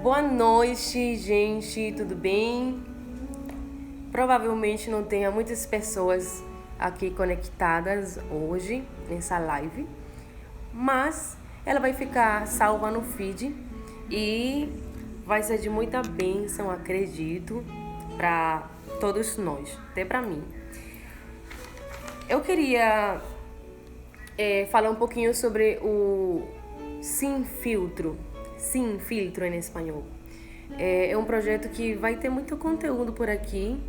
Boa noite, gente, tudo bem? Provavelmente não tenha muitas pessoas aqui conectadas hoje nessa live, mas ela vai ficar salva no feed e vai ser de muita bênção, acredito, para todos nós, até para mim. Eu queria falar um pouquinho sobre o Sin Filtro em espanhol. É um projeto que vai ter muito conteúdo por aqui.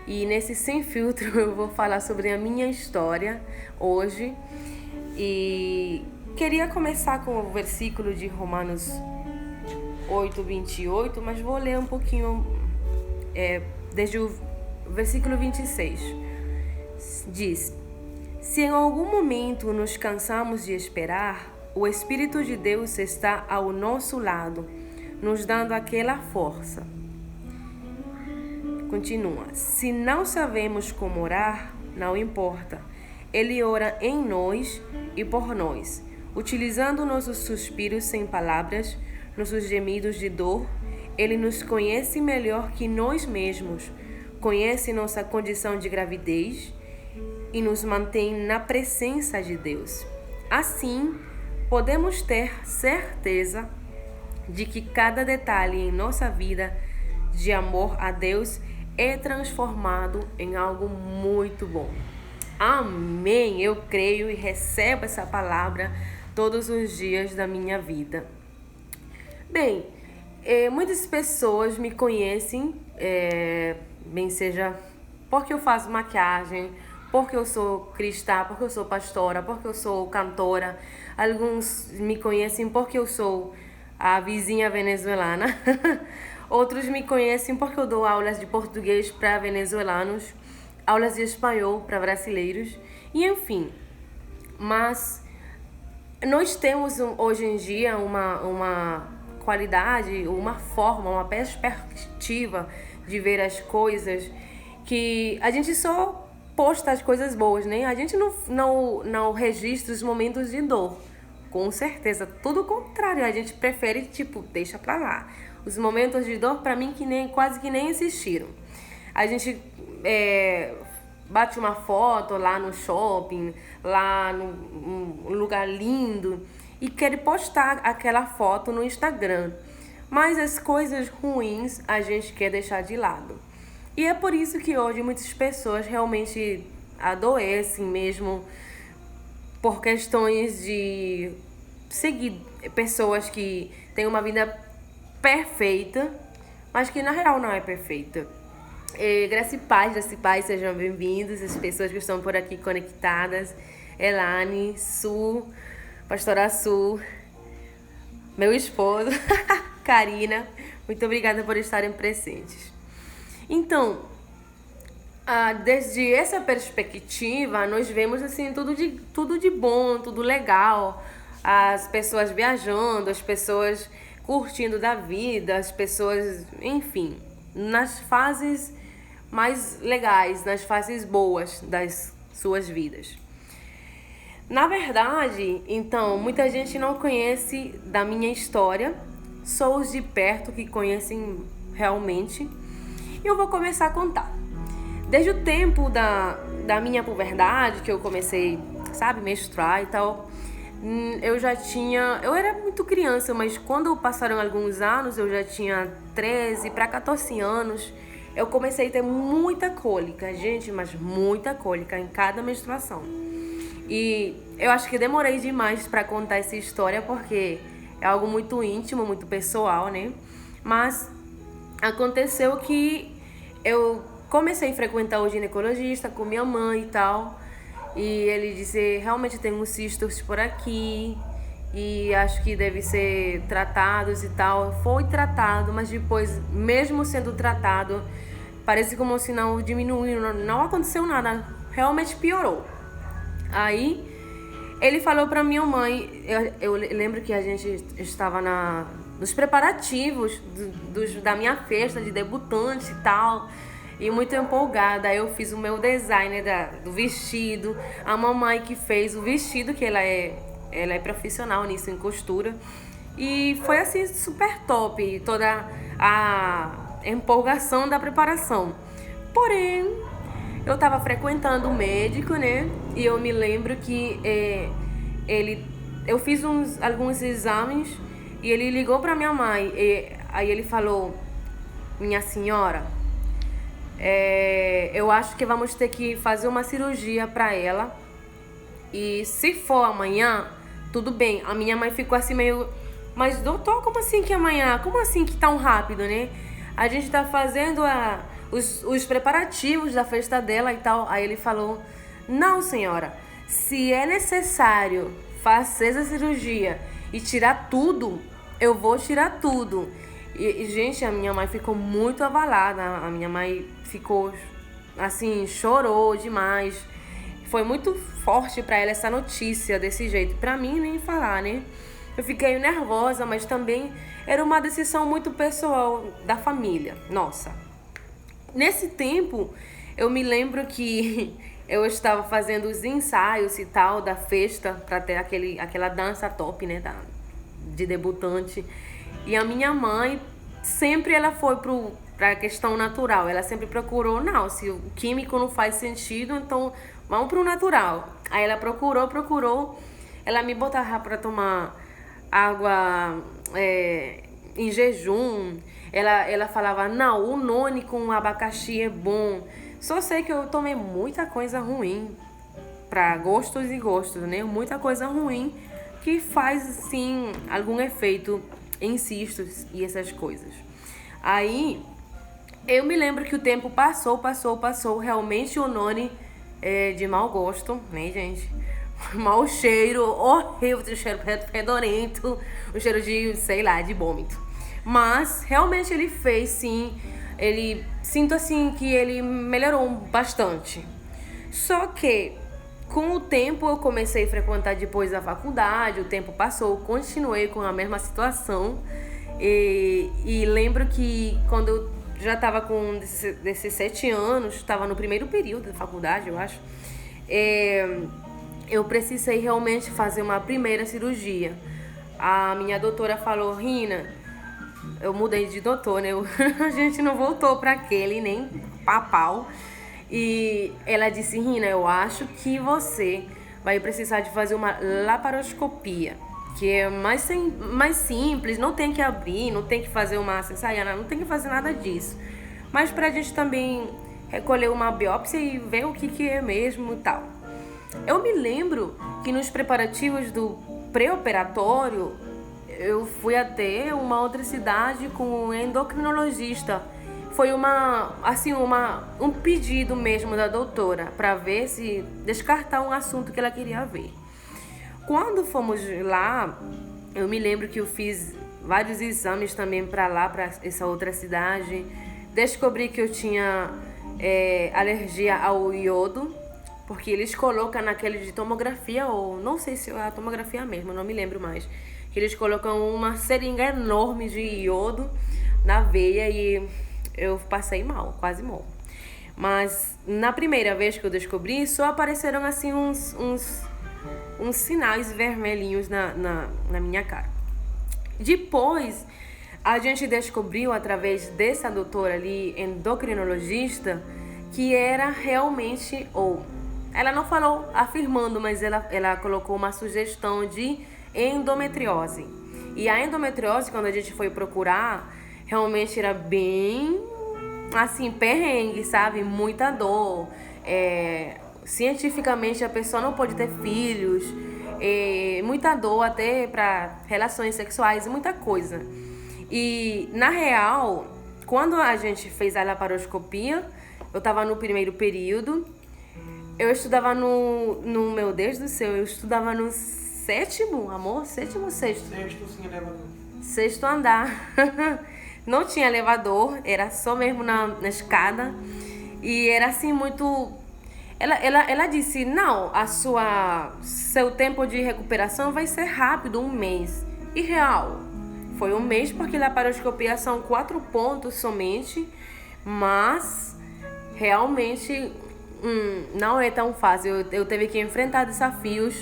E nesse Sem Filtro eu vou falar sobre a minha história hoje. E queria começar com o versículo de Romanos 8:28, mas vou ler um pouquinho desde o versículo 26. Diz: se em algum momento nos cansamos de esperar, o Espírito de Deus está ao nosso lado, nos dando aquela força. Continua. Se não sabemos como orar, não importa. Ele ora em nós e por nós, utilizando nossos suspiros sem palavras, nossos gemidos de dor. Ele nos conhece melhor que nós mesmos, conhece nossa condição de gravidez e nos mantém na presença de Deus. Assim, podemos ter certeza de que cada detalhe em nossa vida de amor a Deus é transformado em algo muito bom. Amém! Eu creio e recebo essa palavra todos os dias da minha vida. Bem, muitas pessoas me conhecem, bem seja porque eu faço maquiagem, porque eu sou cristã, porque eu sou pastora, porque eu sou cantora. Alguns me conhecem porque eu sou a vizinha venezuelana. Outros me conhecem porque eu dou aulas de português para venezuelanos, aulas de espanhol para brasileiros, e enfim. Mas nós temos hoje em dia uma qualidade, uma forma, uma perspectiva de ver as coisas que a gente só posta as coisas boas, né? A gente não registra os momentos de dor. Com certeza, tudo o contrário, a gente prefere, deixa pra lá. Os momentos de dor, pra mim, quase que nem existiram. A gente bate uma foto lá no shopping, lá num lugar lindo, e quer postar aquela foto no Instagram. Mas as coisas ruins a gente quer deixar de lado. E é por isso que hoje muitas pessoas realmente adoecem mesmo por questões de seguir pessoas que têm uma vida perfeita, mas que na real não é perfeita. Graça e paz, sejam bem-vindos, as pessoas que estão por aqui conectadas. Elane, Su, Pastora Su, meu esposo, Karina, muito obrigada por estarem presentes. Então, desde essa perspectiva, nós vemos assim tudo de bom, tudo legal. As pessoas viajando, as pessoas curtindo da vida, as pessoas, enfim, nas fases mais legais, nas fases boas das suas vidas. Na verdade, então, muita gente não conhece da minha história, só os de perto que conhecem realmente. E eu vou começar a contar. Desde o tempo da minha puberdade, que eu comecei, menstruar e tal, eu era muito criança, mas quando passaram alguns anos, eu já tinha 13 para 14 anos, eu comecei a ter muita cólica, gente, mas muita cólica em cada menstruação. E eu acho que demorei demais para contar essa história, porque é algo muito íntimo, muito pessoal, né? Mas aconteceu que eu comecei a frequentar o ginecologista com minha mãe e tal. E ele disse, realmente tem uns cistos por aqui e acho que deve ser tratados e tal. Foi tratado, mas depois, mesmo sendo tratado, parece como se não diminuiu, não aconteceu nada, realmente piorou. Aí ele falou pra minha mãe, eu lembro que a gente estava nos preparativos da minha festa de debutante e tal, e muito empolgada. Eu fiz o meu design do vestido, a mamãe que fez o vestido, que ela é profissional nisso, em costura, E foi assim super top, toda a empolgação da preparação. Porém, eu estava frequentando o médico, né? E eu me lembro que eu fiz alguns exames e ele ligou para minha mãe. Aí ele falou: minha senhora, eu acho que vamos ter que fazer uma cirurgia para ela. E se for amanhã, tudo bem. A minha mãe ficou assim meio: mas doutor, como assim que amanhã? Como assim que tão rápido, né? A gente tá fazendo os preparativos da festa dela e tal. Aí ele falou: não, senhora, se é necessário fazer essa cirurgia e tirar tudo, eu vou tirar tudo. Gente, a minha mãe ficou muito abalada. A minha mãe ficou assim, chorou demais. Foi muito forte pra ela essa notícia desse jeito. Pra mim, nem falar, né? Eu fiquei nervosa, mas também era uma decisão muito pessoal da família. Nossa. Nesse tempo, eu me lembro que eu estava fazendo os ensaios e tal da festa pra ter aquela dança top, né? De debutante. E a minha mãe sempre ela foi pra questão natural. Ela sempre procurou, não, se o químico não faz sentido, então vamos pro natural. Aí ela procurou. Ela me botava pra tomar água em jejum. Ela falava: não, o noni com abacaxi é bom. Só sei que eu tomei muita coisa ruim, pra gostos e gostos, né? Muita coisa ruim que faz, sim, algum efeito em cistos e essas coisas. Aí, eu me lembro que o tempo passou. Realmente o noni é de mau gosto, né, gente? Mau cheiro, horrível, um cheiro fedorento, um cheiro de, sei lá, de vômito. Mas, realmente ele fez, sim. Sinto assim que ele melhorou bastante. Só que, com o tempo, eu comecei a frequentar depois da faculdade, o tempo passou, continuei com a mesma situação. E lembro que quando eu já estava com desses 7 anos, estava no primeiro período da faculdade, eu acho, eu precisei realmente fazer uma primeira cirurgia. A minha doutora falou: Rina, eu mudei de doutor, né? A gente não voltou para aquele, nem papau. E ela disse: Rina, eu acho que você vai precisar de fazer uma laparoscopia, que é mais simples, não tem que abrir, não tem que fazer uma cesariana, não tem que fazer nada disso. Mas pra gente também recolher uma biópsia e ver o que é mesmo e tal. Eu me lembro que nos preparativos do pré-operatório, eu fui até uma outra cidade com um endocrinologista. Foi um pedido mesmo da doutora para ver se descartar um assunto que ela queria ver. Quando fomos lá, eu me lembro que eu fiz vários exames também para essa outra cidade. Descobri que eu tinha alergia ao iodo, porque eles colocam naquele de tomografia, ou não sei se é a tomografia mesmo, não me lembro mais. Que eles colocam uma seringa enorme de iodo na veia e eu passei mal, quase morro. Mas na primeira vez que eu descobri, só apareceram assim uns sinais vermelhinhos na minha cara. Depois, a gente descobriu através dessa doutora ali, endocrinologista, que era realmente, ela não falou afirmando, mas ela colocou uma sugestão de endometriose. E a endometriose, quando a gente foi procurar, realmente era bem, assim, perrengue, sabe? Muita dor. Cientificamente, a pessoa não pode ter filhos. Muita dor até para relações sexuais, muita coisa. E, na real, quando a gente fez a laparoscopia, eu tava no primeiro período. Eu estudava meu Deus do céu, eu estudava no sétimo, amor? Sétimo ou sexto? Sexto, sim, elevador. Sexto andar. Não tinha elevador, era só mesmo na escada. E era assim muito... Ela disse: não, seu tempo de recuperação vai ser rápido, 1 mês. E real, foi 1 mês, porque laparoscopia são 4 pontos somente. Mas realmente não é tão fácil. Eu tive que enfrentar desafios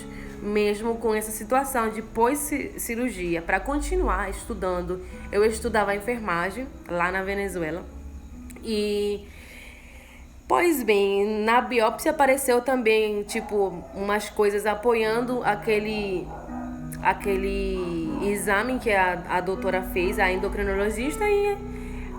mesmo com essa situação de pós-cirurgia, para continuar estudando. Eu estudava enfermagem lá na Venezuela. E, pois bem, na biópsia apareceu também, tipo, umas coisas apoiando aquele exame que a doutora fez, a endocrinologista, e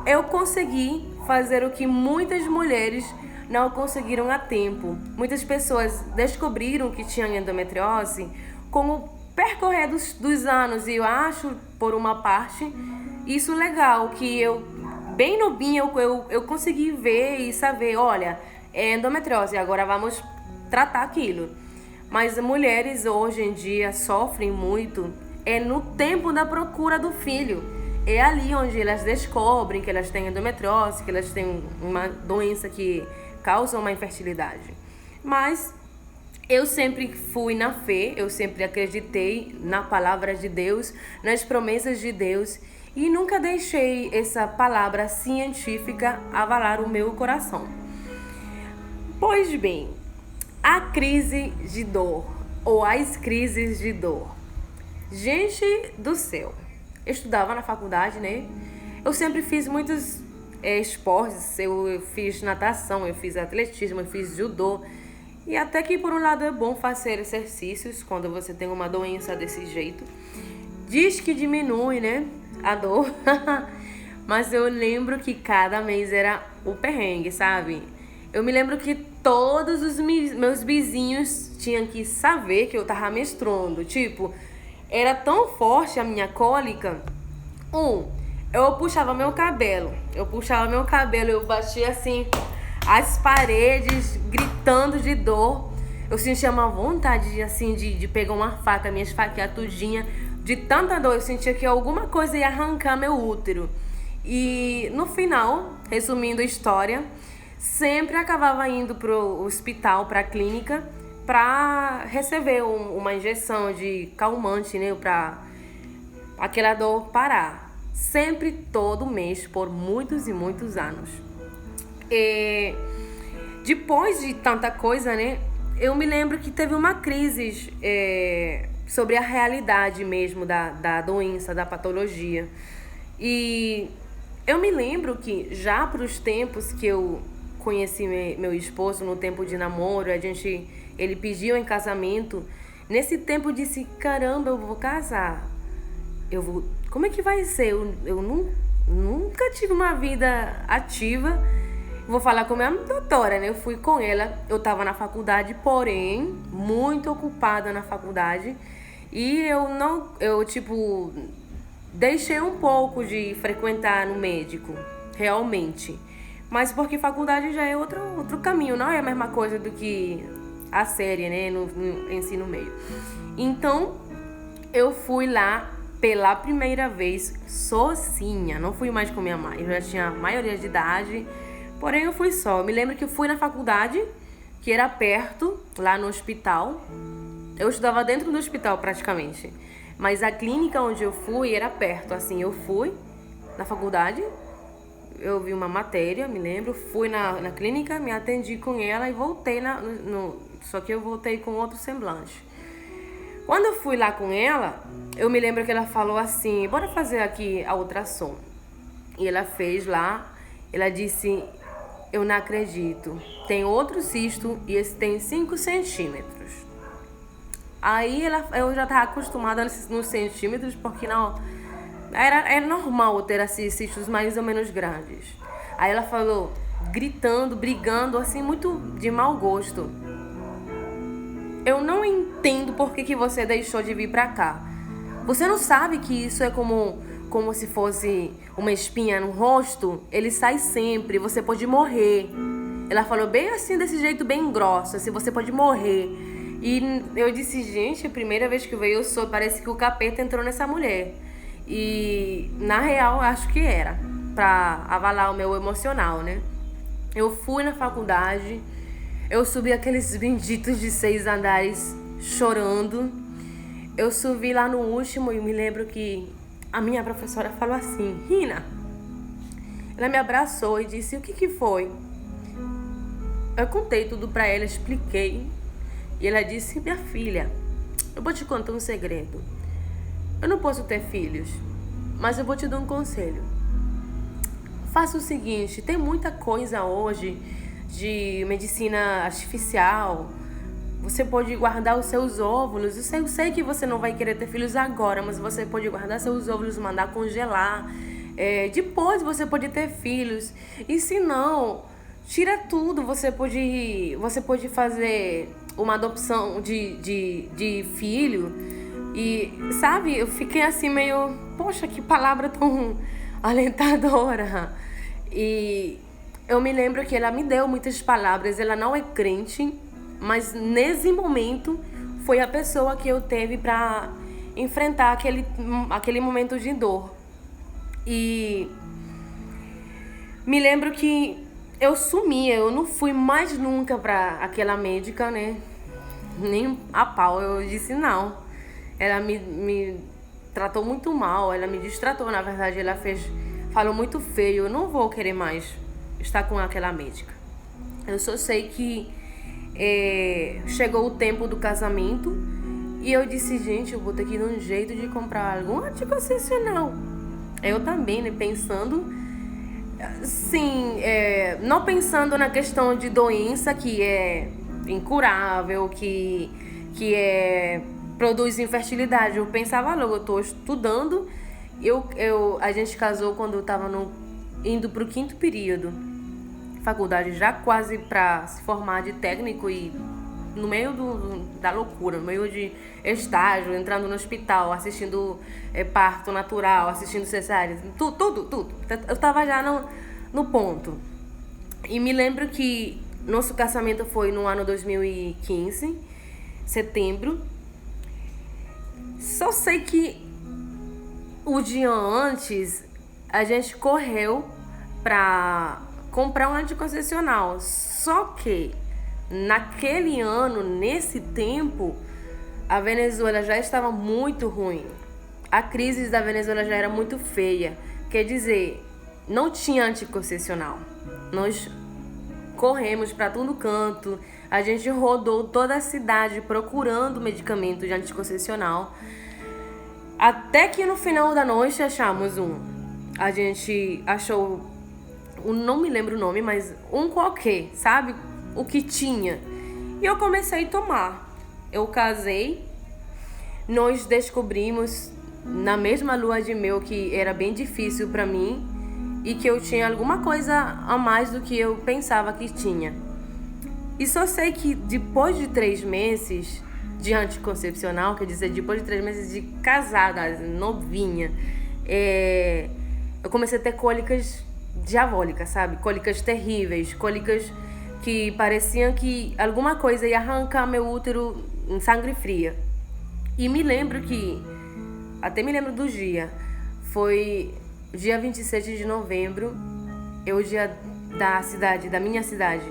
eu consegui fazer o que muitas mulheres não conseguiram a tempo. Muitas pessoas descobriram que tinham endometriose com o percorrer dos anos, e eu acho, por uma parte, isso legal, que eu, bem novinha, eu consegui ver e saber, olha, é endometriose, agora vamos tratar aquilo. Mas mulheres hoje em dia sofrem muito no tempo da procura do filho. É ali onde elas descobrem que elas têm endometriose, que elas têm uma doença que causa uma infertilidade. Mas eu sempre fui na fé, eu sempre acreditei na palavra de Deus, nas promessas de Deus, e nunca deixei essa palavra científica avalar o meu coração. Pois bem, a crise de dor, ou as crises de dor. Gente do céu, eu estudava na faculdade, né? Eu sempre fiz muitos esportes, eu fiz natação, eu fiz atletismo, eu fiz judô. E até que por um lado é bom fazer exercícios quando você tem uma doença desse jeito. Diz que diminui, né, a dor. Mas eu lembro que cada mês era o perrengue, sabe? Eu me lembro que todos os meus vizinhos tinham que saber que eu tava menstruando. Tipo, era tão forte a minha cólica. Eu puxava meu cabelo, eu batia assim as paredes, gritando de dor. Eu sentia uma vontade assim de pegar uma faca, me esfaquear tudinha. De tanta dor, eu sentia que alguma coisa ia arrancar meu útero. E no final, resumindo a história, sempre acabava indo pro hospital, pra clínica, pra receber uma injeção de calmante, né, pra aquela dor parar. Sempre, todo mês, por muitos e muitos anos. E depois de tanta coisa, né, eu me lembro que teve uma crise sobre a realidade mesmo da doença, da patologia. E eu me lembro que já para os tempos que eu conheci meu esposo, no tempo de namoro, ele pediu em casamento. Nesse tempo eu disse, caramba, eu vou casar. Como é que vai ser? Eu nunca tive uma vida ativa. Vou falar com a minha doutora, né? Eu fui com ela, eu tava na faculdade, porém, muito ocupada na faculdade. E eu deixei um pouco de frequentar no médico, realmente. Mas porque faculdade já é outro caminho, não é a mesma coisa do que a série, né? No ensino médio. Então, eu fui lá pela primeira vez sozinha, não fui mais com minha mãe, eu já tinha maioria de idade, porém eu fui só. Eu me lembro que eu fui na faculdade, que era perto, lá no hospital. Eu estudava dentro do hospital praticamente, mas a clínica onde eu fui era perto, assim, eu fui na faculdade, eu vi uma matéria, me lembro, fui na clínica, me atendi com ela e voltei só que eu voltei com outro semblante. Quando eu fui lá com ela, eu me lembro que ela falou assim, bora fazer aqui a ultrassom. E ela fez lá, ela disse, eu não acredito, tem outro cisto e esse tem 5 centímetros. Aí eu já estava acostumada nos centímetros, porque não, era normal ter esses cistos mais ou menos grandes. Aí ela falou, gritando, brigando, assim, muito de mau gosto. Eu não entendo por que você deixou de vir pra cá. Você não sabe que isso é como se fosse uma espinha no rosto? Ele sai sempre, você pode morrer. Ela falou bem assim, desse jeito bem grosso, assim, você pode morrer. E eu disse, gente, a primeira vez que eu veio, parece que o capeta entrou nessa mulher. E, na real, acho que era, pra avalar o meu emocional, né? Eu fui na faculdade, eu subi aqueles benditos de 6 andares chorando. Eu subi lá no último e me lembro que a minha professora falou assim, Rina, ela me abraçou e disse, o que foi? Eu contei tudo pra ela, expliquei. E ela disse, minha filha, Eu vou te contar um segredo. Eu não posso ter filhos, mas eu vou te dar um conselho. Faça o seguinte, tem muita coisa hoje de medicina artificial. Você pode guardar os seus óvulos. Eu sei que você não vai querer ter filhos agora, mas você pode guardar seus óvulos, mandar congelar. Depois você pode ter filhos. E se não, tira tudo. Você pode fazer uma adopção de filho. E, sabe, eu fiquei assim meio... Poxa, que palavra tão alentadora. E eu me lembro que ela me deu muitas palavras. Ela não é crente, mas nesse momento foi a pessoa que eu teve para enfrentar aquele momento de dor. E me lembro que eu sumia, eu não fui mais nunca para aquela médica, né? Nem a pau, eu disse não. Ela me tratou muito mal, ela me distratou, na verdade, falou muito feio. Eu não vou querer mais estar com aquela médica. Eu só sei que chegou o tempo do casamento e eu disse, gente, eu vou ter que dar um jeito de comprar algum anticoncepcional. Eu também, né, pensando, sim, não pensando na questão de doença que é incurável, que produz infertilidade. Eu pensava logo, eu tô estudando. A gente casou quando eu tava indo pro 5º período. Faculdade já quase para se formar de técnico e no meio da loucura, no meio de estágio, entrando no hospital, assistindo parto natural, assistindo cesárea, tudo. Eu tava já no ponto. E me lembro que nosso casamento foi no ano 2015, setembro. Só sei que o dia antes a gente correu pra comprar um anticoncepcional. Só que naquele ano, nesse tempo, a Venezuela já estava muito ruim. A crise da Venezuela já era muito feia. Quer dizer, não tinha anticoncepcional. Nós corremos para todo canto. A gente rodou toda a cidade procurando medicamento de anticoncepcional. Até que no final da noite achamos um. A gente achou, não me lembro o nome, mas um qualquer, sabe? O que tinha. E eu comecei a tomar. Eu casei. Nós descobrimos na mesma lua de mel que era bem difícil para mim e que eu tinha alguma coisa a mais do que eu pensava que tinha. E só sei que depois de 3 meses de anticoncepcional, quer dizer, depois de 3 meses de casada, novinha, eu comecei a ter cólicas diabólicas, sabe? Cólicas terríveis, cólicas que pareciam que alguma coisa ia arrancar meu útero em sangue fria. E me lembro que, até me lembro do dia, foi dia 27 de novembro, é o dia da minha cidade.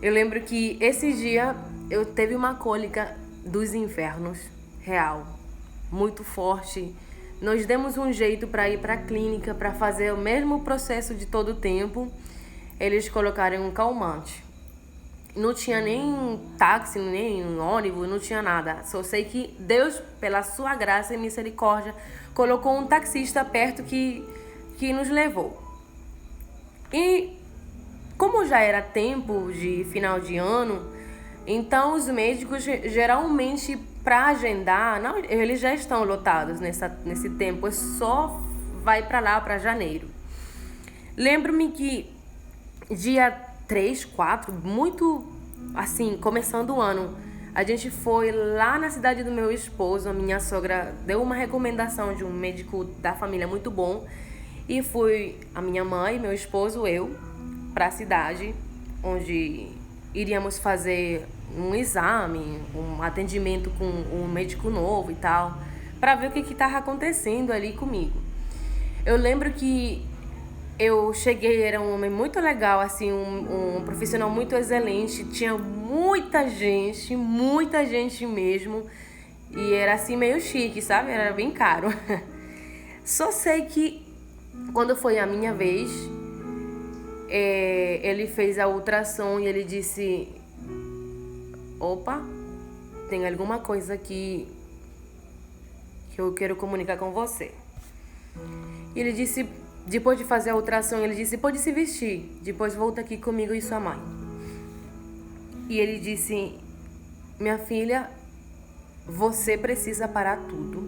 Eu lembro que esse dia eu teve uma cólica dos infernos, real, muito forte. Nós demos um jeito para ir para a clínica para fazer o mesmo processo de todo o tempo. Eles colocaram um calmante. Não tinha nem táxi, nem ônibus, não tinha nada. Só sei que Deus, pela sua graça e misericórdia, colocou um taxista perto que nos levou. E como já era tempo de final de ano, então os médicos geralmente para agendar, não, eles já estão lotados nesse tempo, só vai para lá para janeiro. Lembro-me que dia 3, 4, muito assim, começando o ano, a gente foi lá na cidade do meu esposo. A minha sogra deu uma recomendação de um médico da família muito bom e fui a minha mãe, meu esposo, eu para a cidade onde iríamos fazer um exame, um atendimento com um médico novo e tal, para ver o que estava acontecendo ali comigo. Eu lembro que eu cheguei, era um homem muito legal, assim, um profissional muito excelente, tinha muita gente mesmo, e era assim meio chique, sabe? Era bem caro. Só sei que quando foi a minha vez, ele fez a ultrassom e ele disse: opa, tem alguma coisa que eu quero comunicar com você. E ele disse, depois de fazer a ultrassom, ele disse, pode se vestir, depois volta aqui comigo e sua mãe. E ele disse, minha filha, você precisa parar tudo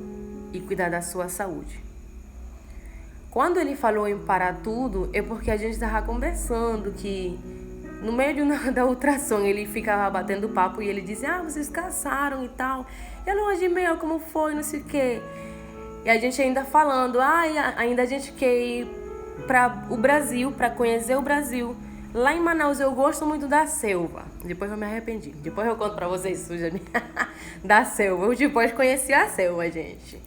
e cuidar da sua saúde. Quando ele falou em parar tudo, é porque a gente estava conversando que no meio da ultrassom ele ficava batendo papo e ele dizia, vocês casaram e tal. E a lua de mel, como foi, não sei o quê. E a gente ainda falando, ainda a gente quer ir para o Brasil, para conhecer o Brasil. Lá em Manaus eu gosto muito da selva. Depois eu me arrependi. Depois eu conto pra vocês suja da selva. Eu depois conheci a selva, gente.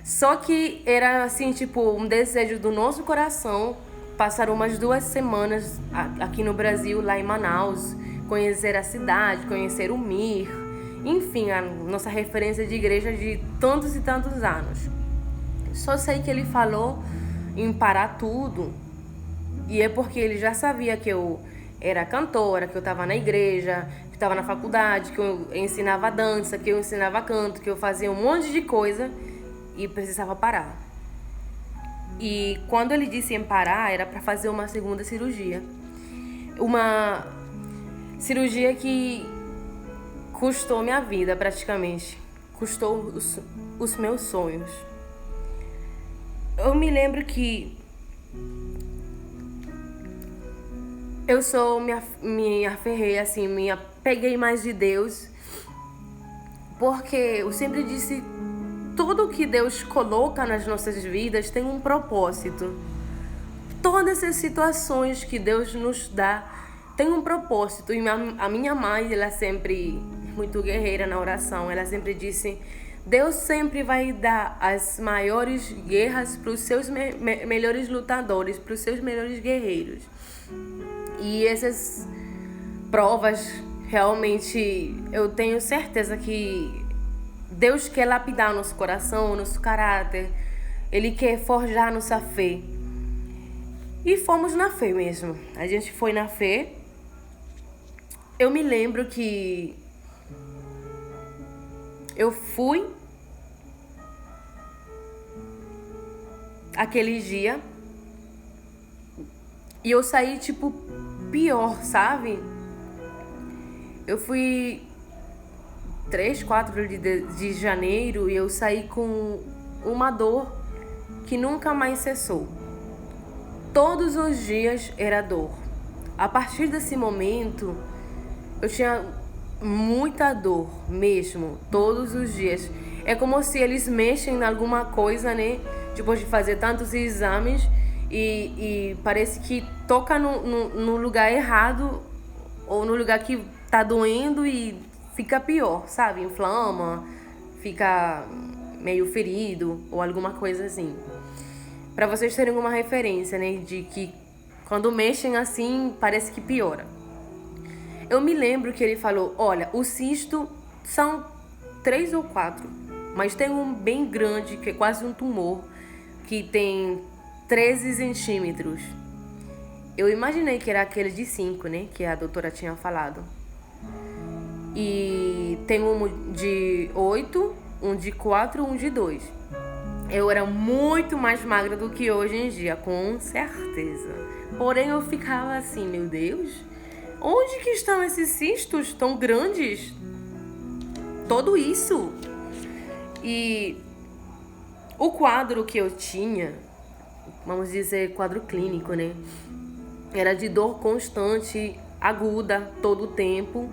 Só que era assim, tipo, um desejo do nosso coração passar umas 2 semanas aqui no Brasil, lá em Manaus, conhecer a cidade, conhecer o MIR, enfim, a nossa referência de igreja de tantos e tantos anos. Só sei que ele falou em parar tudo. E é porque ele já sabia que eu era cantora, que eu estava na igreja, que estava na faculdade, que eu ensinava dança, que eu ensinava canto, que eu fazia um monte de coisa e precisava parar. E quando ele disse em parar, era para fazer uma segunda cirurgia. Uma cirurgia que custou minha vida praticamente. Custou os meus sonhos. Eu me lembro que eu me aferrei, assim, me apeguei mais de Deus, porque eu sempre disse, tudo que Deus coloca nas nossas vidas tem um propósito. Todas as situações que Deus nos dá tem um propósito. E a minha mãe, ela sempre, muito guerreira na oração, ela sempre disse, Deus sempre vai dar as maiores guerras para os seus melhores lutadores, para os seus melhores guerreiros. E essas provas, realmente, eu tenho certeza que Deus quer lapidar nosso coração, nosso caráter. Ele quer forjar nossa fé. E fomos na fé mesmo. A gente foi na fé. Eu me lembro que eu fui aquele dia e eu saí, tipo, pior, sabe? Eu fui 3, 4 de janeiro e eu saí com uma dor que nunca mais cessou. Todos os dias era dor. A partir desse momento, eu tinha muita dor mesmo, todos os dias. É como se eles mexem em alguma coisa, né? Depois de fazer tantos exames e parece que toca no lugar errado ou no lugar que tá doendo e fica pior, sabe? Inflama, fica meio ferido ou alguma coisa assim. Pra vocês terem uma referência, né? De que quando mexem assim, parece que piora. Eu me lembro que ele falou, olha, o cisto são 3 ou 4, mas tem um bem grande, que é quase um tumor, que tem 13 centímetros. Eu imaginei que era aquele de 5, né? Que a doutora tinha falado. E tem um de 8, um de 4, um de 2. Eu era muito mais magra do que hoje em dia, com certeza. Porém, eu ficava assim, meu Deus, onde que estão esses cistos tão grandes? Tudo isso. E o quadro que eu tinha, vamos dizer, quadro clínico, né? Era de dor constante, aguda, todo o tempo.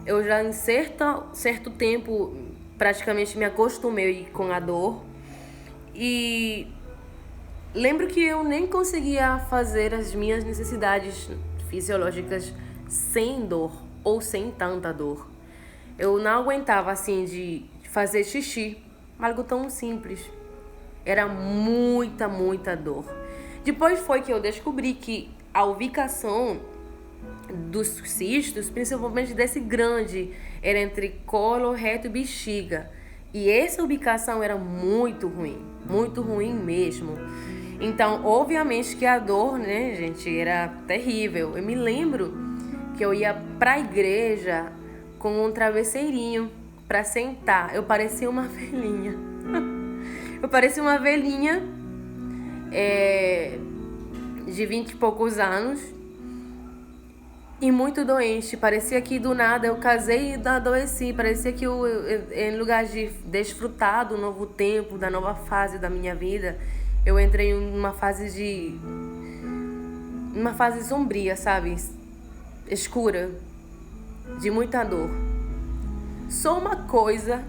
Eu já em certo tempo praticamente me acostumei com a dor. E lembro que eu nem conseguia fazer as minhas necessidades fisiológicas sem dor ou sem tanta dor. Eu não aguentava assim de fazer xixi, algo tão simples. Era muita dor. Depois foi que eu descobri que a ubicação dos cistos, principalmente desse grande, era entre colo, reto e bexiga. E essa ubicação era muito ruim mesmo. Então, obviamente que a dor, né, gente, era terrível. Eu me lembro que eu ia pra igreja com um travesseirinho, pra sentar. Eu parecia uma velhinha. Eu parecia uma velhinha de 20 e poucos anos e muito doente. Parecia que do nada eu casei e adoeci. Parecia que em lugar de desfrutar do novo tempo, da nova fase da minha vida, eu entrei em uma fase sombria, sabe? Escura, de muita dor. Só uma coisa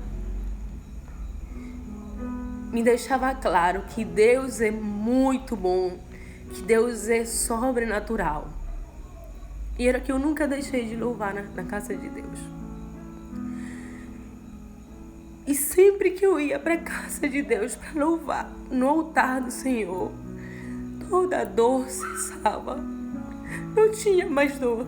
me deixava claro: que Deus é muito bom, que Deus é sobrenatural. E era que eu nunca deixei de louvar na casa de Deus. E sempre que eu ia para a casa de Deus para louvar, no altar do Senhor, toda dor cessava. Não tinha mais dor.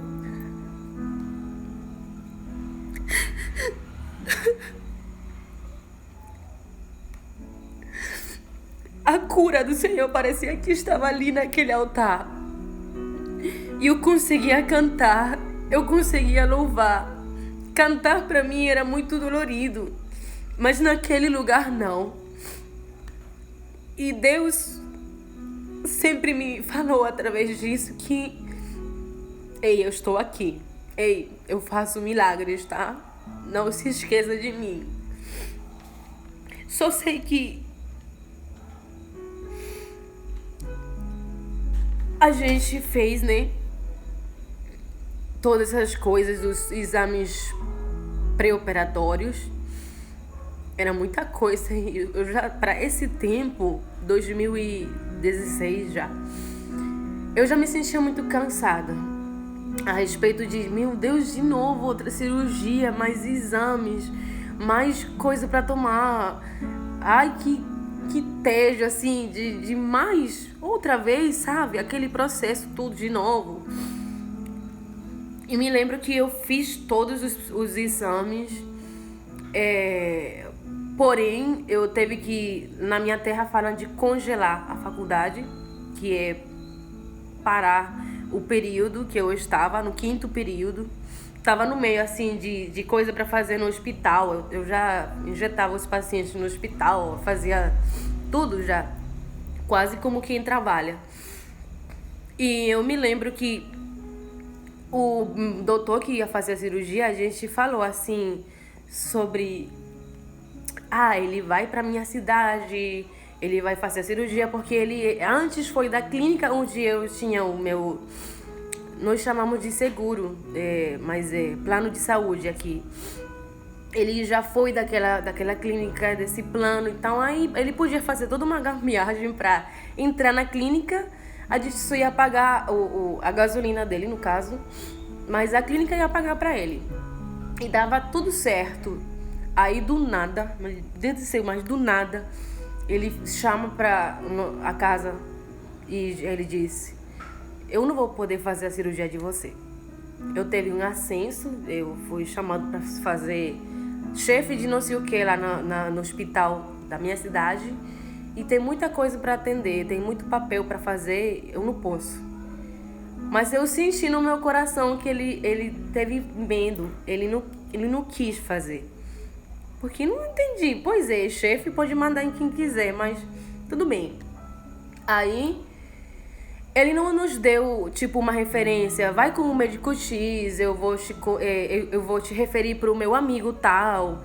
A cura do Senhor parecia que estava ali naquele altar. E eu conseguia cantar, eu conseguia louvar. Cantar para mim era muito dolorido, mas naquele lugar não. E Deus sempre me falou através disso que: ei, eu estou aqui. Ei, eu faço milagres, tá? Não se esqueça de mim. Só sei que a gente fez, né, todas essas coisas, os exames pré-operatórios. Era muita coisa. Eu já, para esse tempo, 2016 já, eu já me sentia muito cansada a respeito de: meu Deus, de novo outra cirurgia, mais exames, mais coisa para tomar. Ai, que tédio, assim, de mais outra vez, sabe? Aquele processo tudo de novo. E me lembro que eu fiz todos os exames, porém eu teve que, na minha terra falam de congelar a faculdade, que é parar o período que eu estava, no 5º período. Estava no meio, assim, de coisa para fazer no hospital. Eu já injetava os pacientes no hospital, fazia tudo já, quase como quem trabalha. E eu me lembro que o doutor que ia fazer a cirurgia, a gente falou assim sobre: ele vai pra minha cidade, ele vai fazer a cirurgia, porque ele antes foi da clínica onde eu tinha o meu, nós chamamos de seguro, mas é plano de saúde aqui. Ele já foi daquela clínica, desse plano. Então aí ele podia fazer toda uma gambiarragem pra entrar na clínica. A gente só ia pagar a gasolina dele, no caso, mas a clínica ia pagar pra ele. E dava tudo certo. Aí do nada, mas do nada, ele chama pra a casa e ele disse: eu não vou poder fazer a cirurgia de você. Eu teve um ascenso, eu fui chamado para fazer chefe de não sei o que lá no hospital da minha cidade. E tem muita coisa para atender, tem muito papel para fazer, eu não posso. Mas eu senti no meu coração que ele teve medo, ele não quis fazer. Porque não entendi. Pois é, chefe pode mandar em quem quiser, mas tudo bem. Aí ele não nos deu, tipo, uma referência: vai com o médico X, eu vou te referir pro meu amigo tal,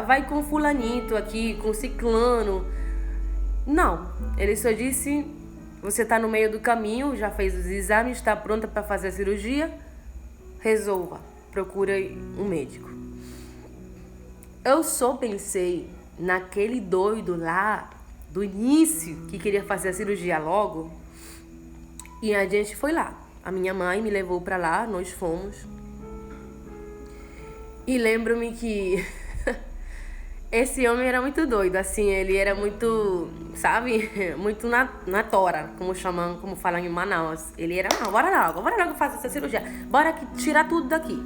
vai com fulanito aqui, com ciclano. Não, ele só disse: você tá no meio do caminho, já fez os exames, está pronta para fazer a cirurgia, resolva, procure um médico. Eu só pensei naquele doido lá do início que queria fazer a cirurgia logo. E a gente foi lá. A minha mãe me levou pra lá, nós fomos. E lembro-me que esse homem era muito doido, assim, ele era muito, sabe, muito na tora, como falam em Manaus. Ele era: bora logo fazer essa cirurgia, bora tirar tudo daqui.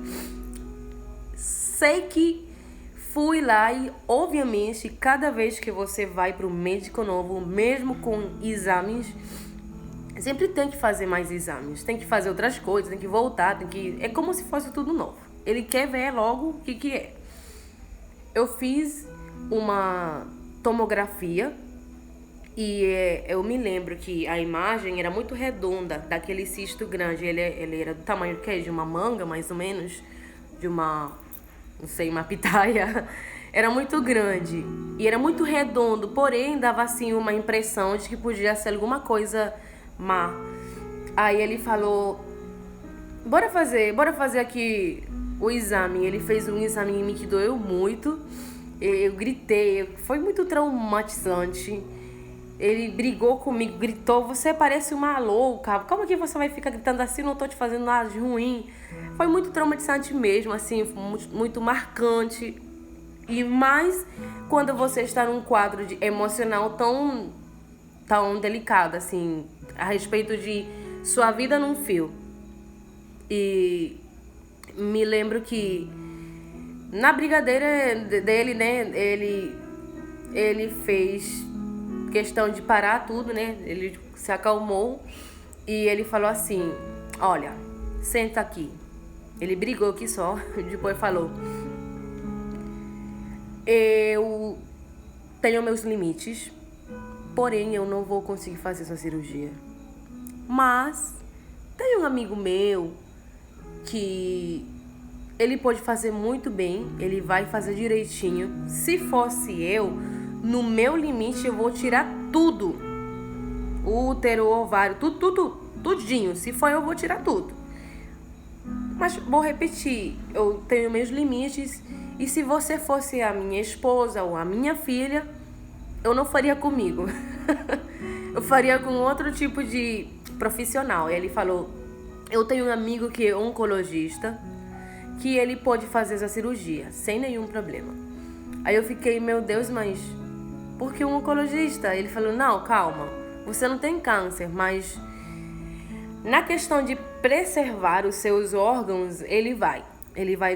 Sei que fui lá e, obviamente, cada vez que você vai pro médico novo, mesmo com exames, sempre tem que fazer mais exames, tem que fazer outras coisas, tem que voltar, é como se fosse tudo novo. Ele quer ver logo o que é. Eu fiz uma tomografia e eu me lembro que a imagem era muito redonda, daquele cisto grande. Ele era do tamanho que de uma manga, mais ou menos, de uma, não sei, uma pitaia. Era muito grande e era muito redondo, porém dava assim uma impressão de que podia ser alguma coisa má. Aí ele falou: bora fazer aqui o exame. Ele fez um exame em mim que doeu muito. Eu gritei, foi muito traumatizante. Ele brigou comigo, gritou: você parece uma louca, como que você vai ficar gritando assim? Não tô te fazendo nada de ruim. Foi muito traumatizante mesmo, assim, muito marcante. E mais quando você está num quadro emocional tão delicado, assim, a respeito de sua vida num fio. E me lembro que na brigadeira dele, né, ele fez questão de parar tudo, né? Ele se acalmou e ele falou assim: olha, senta aqui. Ele brigou aqui só, depois falou: eu tenho meus limites, porém eu não vou conseguir fazer essa cirurgia. Mas tem um amigo meu que ele pode fazer muito bem, ele vai fazer direitinho. Se fosse eu, no meu limite eu vou tirar tudo. O útero, o ovário, tudinho. Se for eu vou tirar tudo. Mas vou repetir, eu tenho meus limites. E se você fosse a minha esposa ou a minha filha, eu não faria comigo. Eu faria com outro tipo de profissional. E ele falou: eu tenho um amigo que é oncologista, que ele pode fazer essa cirurgia sem nenhum problema. Aí eu fiquei: meu Deus, mas por que um oncologista? Ele falou: não, calma, você não tem câncer, mas na questão de preservar os seus órgãos, ele vai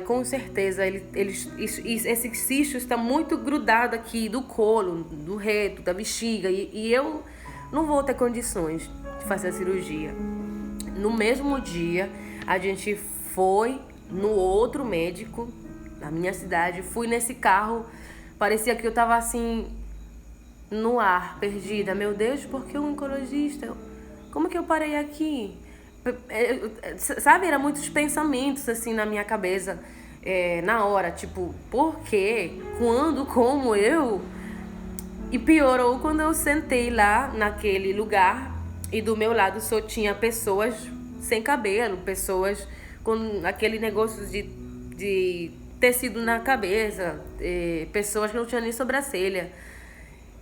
com certeza. Esse cisto está muito grudado aqui do colo, do reto, da bexiga, e eu não vou ter condições de fazer a cirurgia. No mesmo dia, a gente foi no outro médico na minha cidade. Fui nesse carro, parecia que eu tava assim no ar, perdida. Meu Deus, por que um oncologista? Como que eu parei aqui? Sabe, eram muitos pensamentos assim na minha cabeça, na hora, tipo, por quê? Quando? Como eu? E piorou quando eu sentei lá naquele lugar e do meu lado só tinha pessoas sem cabelo, pessoas com aquele negócio de tecido na cabeça, pessoas que não tinham nem sobrancelha.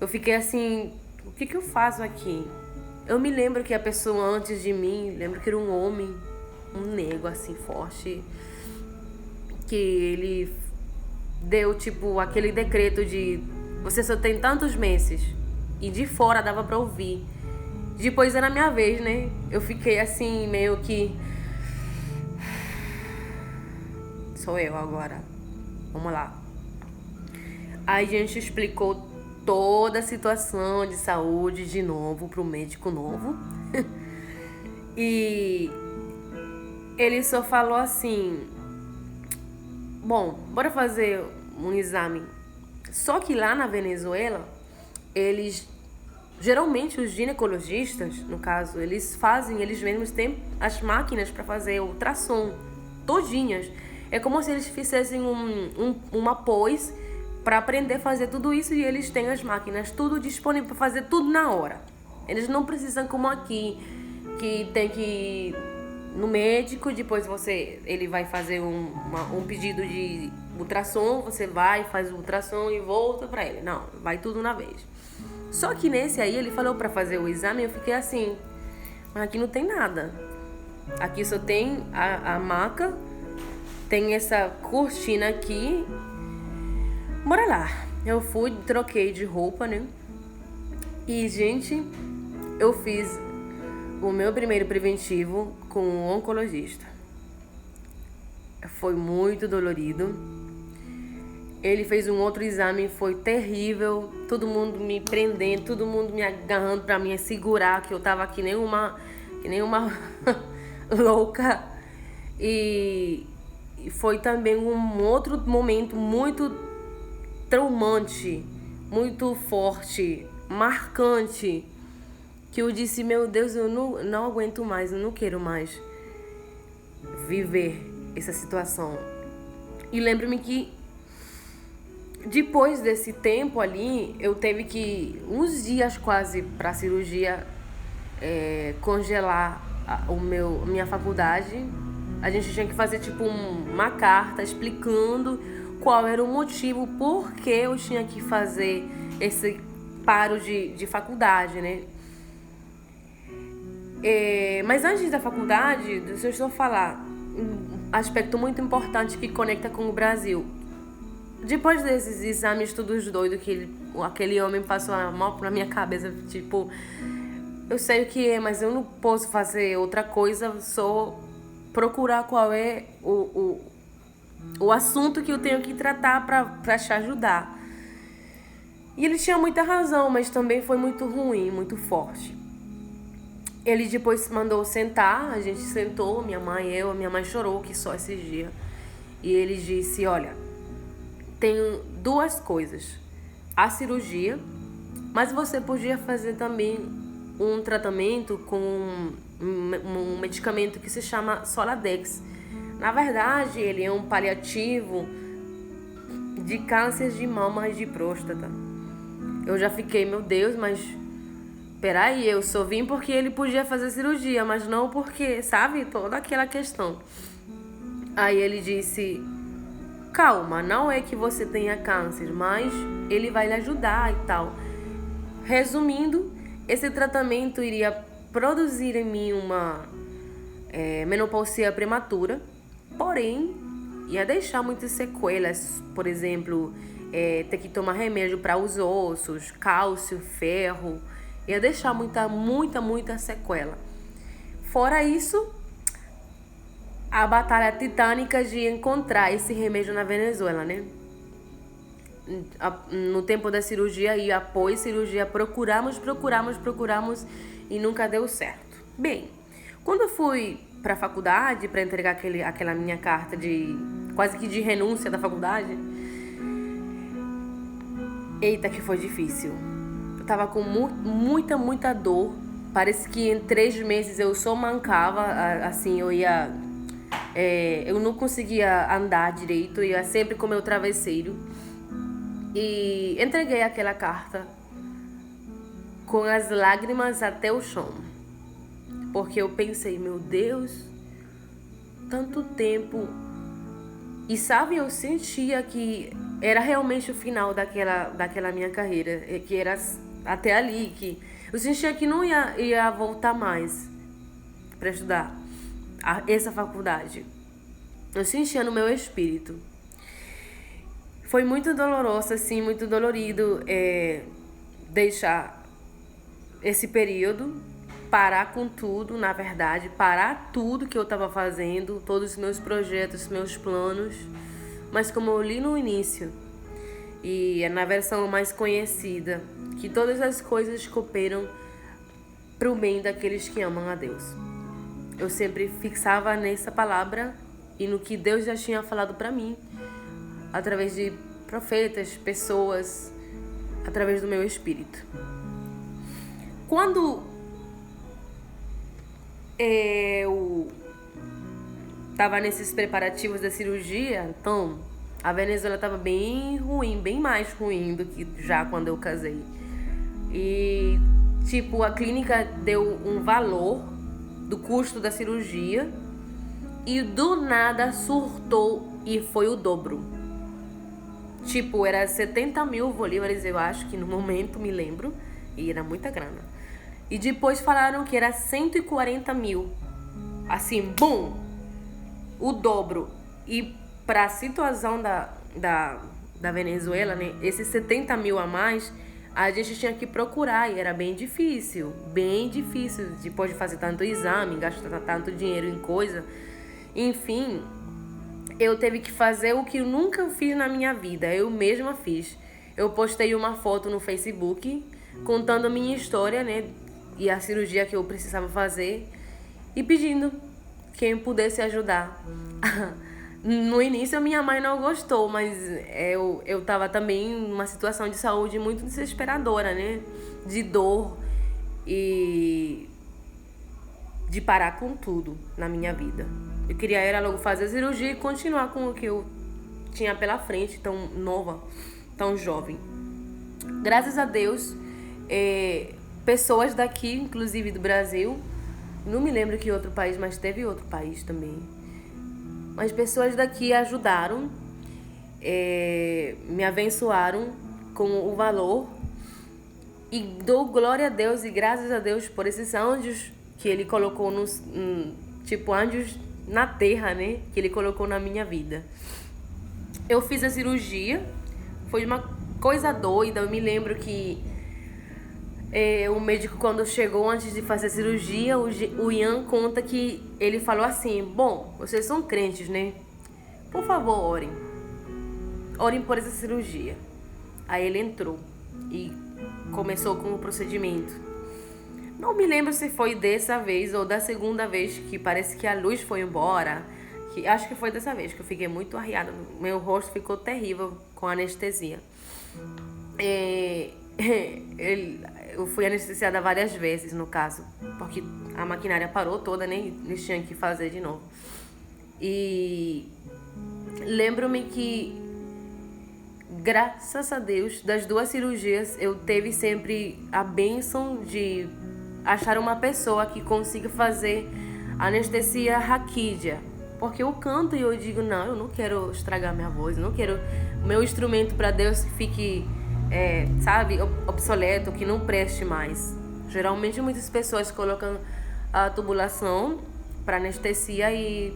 Eu fiquei assim: o que eu faço aqui? Eu me lembro que a pessoa antes de mim, lembro que era um homem, um negro assim, forte, que ele deu tipo aquele decreto de você só tem tantos meses, e de fora dava pra ouvir. Depois era a minha vez, né? Eu fiquei assim, meio que sou eu agora, vamos lá. Aí a gente explicou toda a situação de saúde de novo pro médico novo. E ele só falou assim: bom, bora fazer um exame. Só que lá na Venezuela, geralmente os ginecologistas, no caso, eles mesmos têm as máquinas para fazer ultrassom, todinhas. É como se eles fizessem uma pós para aprender a fazer tudo isso, e eles têm as máquinas tudo disponível para fazer tudo na hora. Eles não precisam como aqui, que tem que ir no médico, depois ele vai fazer um pedido de ultrassom, você vai, faz o ultrassom e volta para ele. Não, vai tudo na vez. Só que nesse aí ele falou para fazer o exame, eu fiquei assim: mas aqui não tem nada. Aqui só tem a maca, tem essa cortina aqui. Bora lá. Eu fui, troquei de roupa, né? E, gente, eu fiz o meu primeiro preventivo com um oncologista. Foi muito dolorido. Ele fez um outro exame, foi terrível. Todo mundo me prendendo, todo mundo me agarrando pra me segurar, que eu tava que nem uma louca. E foi também um outro momento muito traumante, muito forte, marcante, que eu disse, meu Deus, eu não aguento mais, eu não quero mais viver essa situação. E lembro-me que depois desse tempo ali, eu teve que, uns dias quase para a cirurgia, congelar minha faculdade. A gente tinha que fazer tipo uma carta explicando qual era o motivo por que eu tinha que fazer esse paro de faculdade, né? Mas antes da faculdade, deixa eu só falar um aspecto muito importante que conecta com o Brasil. Depois desses exames todos doidos que aquele homem passou a mão na minha cabeça, tipo, eu sei o que é, mas eu não posso fazer outra coisa, só procurar qual é o assunto que eu tenho que tratar para te ajudar. E ele tinha muita razão, mas também foi muito ruim, muito forte. Ele depois mandou sentar, a gente sentou, minha mãe chorou que só esses dias. E ele disse, olha, tem duas coisas, a cirurgia, mas você podia fazer também um tratamento com um medicamento que se chama Soladex. Na verdade, ele é um paliativo de câncer de mama e de próstata. Eu já fiquei, meu Deus, mas peraí, eu só vim porque ele podia fazer cirurgia, mas não porque, sabe, toda aquela questão. Aí ele disse, calma, não é que você tenha câncer, mas ele vai lhe ajudar e tal. Resumindo, esse tratamento iria produzir em mim uma menopausia prematura, porém ia deixar muitas sequelas, por exemplo, ter que tomar remédio para os ossos, cálcio, ferro, ia deixar muita sequela. Fora isso, a batalha titânica de encontrar esse remédio na Venezuela, né? No tempo da cirurgia e após cirurgia, procuramos e nunca deu certo. Bem, quando eu fui para a faculdade para entregar aquela minha carta de quase que de renúncia da faculdade, eita que foi difícil. Eu tava com muita dor. Parece que em 3 meses eu só mancava, assim, eu não conseguia andar direito, eu ia sempre com meu travesseiro. E entreguei aquela carta com as lágrimas até o chão. Porque eu pensei, meu Deus, tanto tempo. E sabe, eu sentia que era realmente o final daquela minha carreira, que era até ali, que eu sentia que não ia voltar mais para estudar essa faculdade. Eu sentia no meu espírito. Foi muito doloroso, assim, muito dolorido deixar esse período, parar com tudo, na verdade, parar tudo que eu estava fazendo, todos os meus projetos, meus planos. Mas como eu li no início, e é na versão mais conhecida, que todas as coisas cooperam para o bem daqueles que amam a Deus. Eu sempre fixava nessa palavra e no que Deus já tinha falado para mim, através de profetas, pessoas, através do meu espírito. Quando eu estava nesses preparativos da cirurgia, então a Venezuela estava bem ruim, bem mais ruim do que já quando eu casei. E tipo, a clínica deu um valor do custo da cirurgia e do nada surtou e foi o dobro. Tipo, era 70 mil bolívares, eu acho que no momento me lembro, e era muita grana. E depois falaram que era 140 mil. Assim, bum! O dobro. E para a situação da Venezuela, né, esses 70 mil a mais, a gente tinha que procurar e era bem difícil, depois de fazer tanto exame, gastar tanto dinheiro em coisa. Enfim, eu teve que fazer o que eu nunca fiz na minha vida, eu mesma fiz. Eu postei uma foto no Facebook contando a minha história, né, e a cirurgia que eu precisava fazer e pedindo quem pudesse ajudar No início a minha mãe não gostou, mas eu tava também numa situação de saúde muito desesperadora, né? De dor e de parar com tudo na minha vida. Eu queria era logo fazer a cirurgia e continuar com o que eu tinha pela frente, tão nova, tão jovem. Graças a Deus, pessoas daqui, inclusive do Brasil, não me lembro que outro país, mas teve outro país também. Mas pessoas daqui ajudaram, me abençoaram com o valor. E dou glória a Deus e graças a Deus por esses anjos que Ele colocou tipo anjos na terra, né? Que Ele colocou na minha vida. Eu fiz a cirurgia, foi uma coisa doida. Eu me lembro que o médico, quando chegou antes de fazer a cirurgia, o Ian conta que ele falou assim: bom, vocês são crentes, né? Por favor, orem. Orem por essa cirurgia. Aí ele entrou e começou com o procedimento. Não me lembro se foi dessa vez ou da segunda vez que parece que a luz foi embora. Acho que foi dessa vez que eu fiquei muito arriada. Meu rosto ficou terrível com a anestesia. Eu fui anestesiada várias vezes, no caso, porque a maquinária parou toda, né? Eles tinham que fazer de novo. E lembro-me que, graças a Deus, das 2 cirurgias, eu teve sempre a bênção de achar uma pessoa que consiga fazer anestesia raquídea. Porque eu canto e eu digo, não, eu não quero estragar minha voz, eu não quero meu instrumento para Deus que fique, sabe, obsoleto, que não preste mais. Geralmente muitas pessoas colocam a tubulação para anestesia e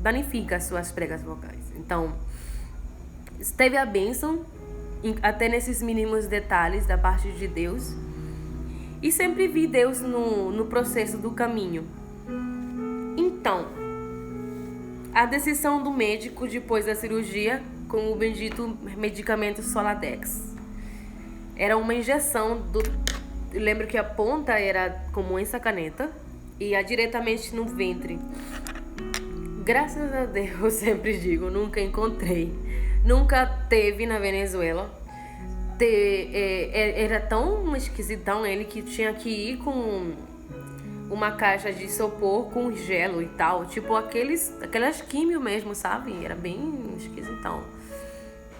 danifica as suas pregas vocais. Então, teve a bênção, até nesses mínimos detalhes da parte de Deus. E sempre vi Deus no processo do caminho. Então, a decisão do médico depois da cirurgia com o bendito medicamento Soladex. Era uma injeção eu lembro que a ponta era como essa caneta e ia diretamente no ventre. Graças a Deus, sempre digo, nunca encontrei. Nunca teve na Venezuela. Era tão esquisitão ele que tinha que ir com uma caixa de isopor com gelo e tal. Tipo aquelas químio mesmo, sabe? Era bem esquisitão.